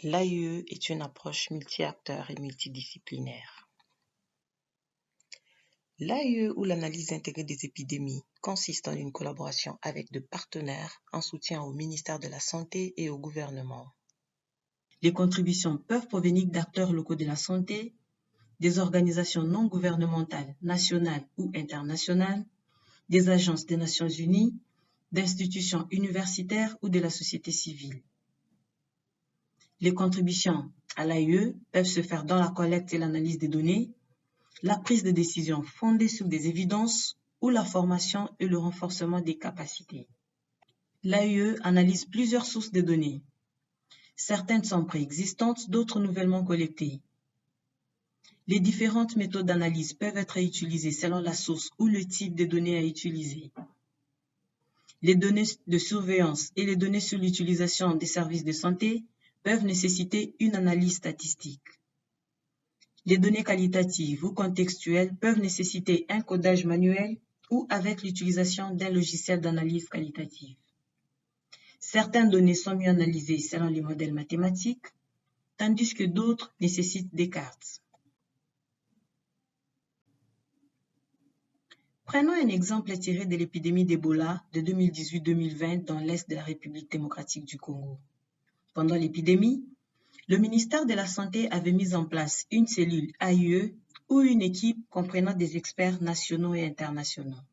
L'AIE est une approche multi-acteurs et multidisciplinaire. L'AIE ou l'analyse intégrée des épidémies consiste en une collaboration avec des partenaires en soutien au ministère de la Santé et au gouvernement. Les contributions peuvent provenir d'acteurs locaux de la santé, des organisations non gouvernementales nationales ou internationales, des agences des Nations Unies, d'institutions universitaires ou de la société civile. Les contributions à l'AIE peuvent se faire dans la collecte et l'analyse des données, la prise de décision fondée sur des évidences ou la formation et le renforcement des capacités. L'AIE analyse plusieurs sources de données. Certaines sont préexistantes, d'autres nouvellement collectées. Les différentes méthodes d'analyse peuvent être utilisées selon la source ou le type de données à utiliser. Les données de surveillance et les données sur l'utilisation des services de santé peuvent nécessiter une analyse statistique. Les données qualitatives ou contextuelles peuvent nécessiter un codage manuel ou avec l'utilisation d'un logiciel d'analyse qualitative. Certaines données sont mieux analysées selon les modèles mathématiques, tandis que d'autres nécessitent des cartes. Prenons un exemple tiré de l'épidémie d'Ebola de 2018-2020 dans l'Est de la République démocratique du Congo. Pendant l'épidémie, le ministère de la Santé avait mis en place une cellule AIE ou une équipe comprenant des experts nationaux et internationaux.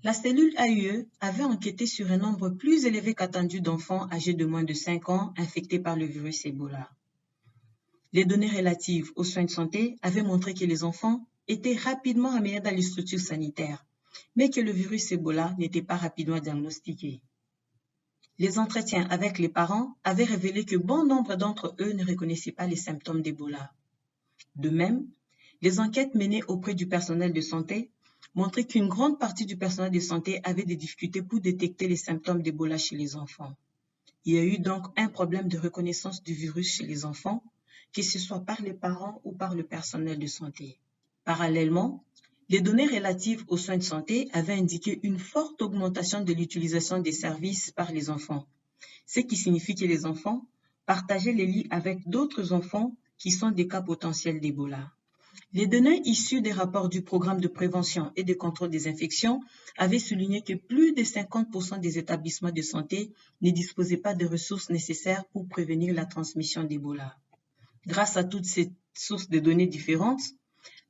La cellule AIE avait enquêté sur un nombre plus élevé qu'attendu d'enfants âgés de moins de 5 ans infectés par le virus Ebola. Les données relatives aux soins de santé avaient montré que les enfants étaient rapidement amenés dans les structures sanitaires, mais que le virus Ebola n'était pas rapidement diagnostiqué. Les entretiens avec les parents avaient révélé que bon nombre d'entre eux ne reconnaissaient pas les symptômes d'Ebola. De même, les enquêtes menées auprès du personnel de santé montraient qu'une grande partie du personnel de santé avait des difficultés pour détecter les symptômes d'Ebola chez les enfants. Il y a eu donc un problème de reconnaissance du virus chez les enfants, que ce soit par les parents ou par le personnel de santé. Parallèlement, les données relatives aux soins de santé avaient indiqué une forte augmentation de l'utilisation des services par les enfants, ce qui signifie que les enfants partageaient les lits avec d'autres enfants qui sont des cas potentiels d'Ebola. Les données issues des rapports du programme de prévention et de contrôle des infections avaient souligné que plus de 50% des établissements de santé ne disposaient pas des ressources nécessaires pour prévenir la transmission d'Ebola. Grâce à toutes ces sources de données différentes,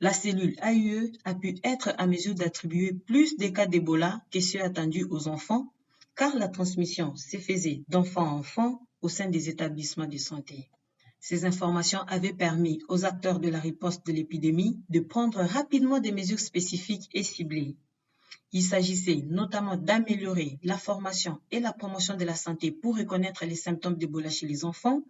la cellule AIE a pu être à mesure d'attribuer plus de cas d'Ebola que ceux attendus aux enfants, car la transmission se faisait d'enfant à enfant au sein des établissements de santé. Ces informations avaient permis aux acteurs de la riposte de l'épidémie de prendre rapidement des mesures spécifiques et ciblées. Il s'agissait notamment d'améliorer la formation et la promotion de la santé pour reconnaître les symptômes d'Ebola chez les enfants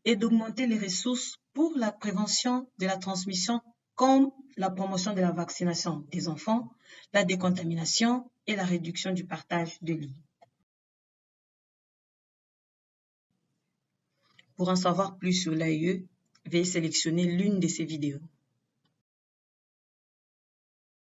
et d'augmenter les ressources pour la prévention de la transmission comme la promotion de la vaccination des enfants, la décontamination et la réduction du partage de lits. Pour en savoir plus sur l'AIE, veuillez sélectionner l'une de ces vidéos.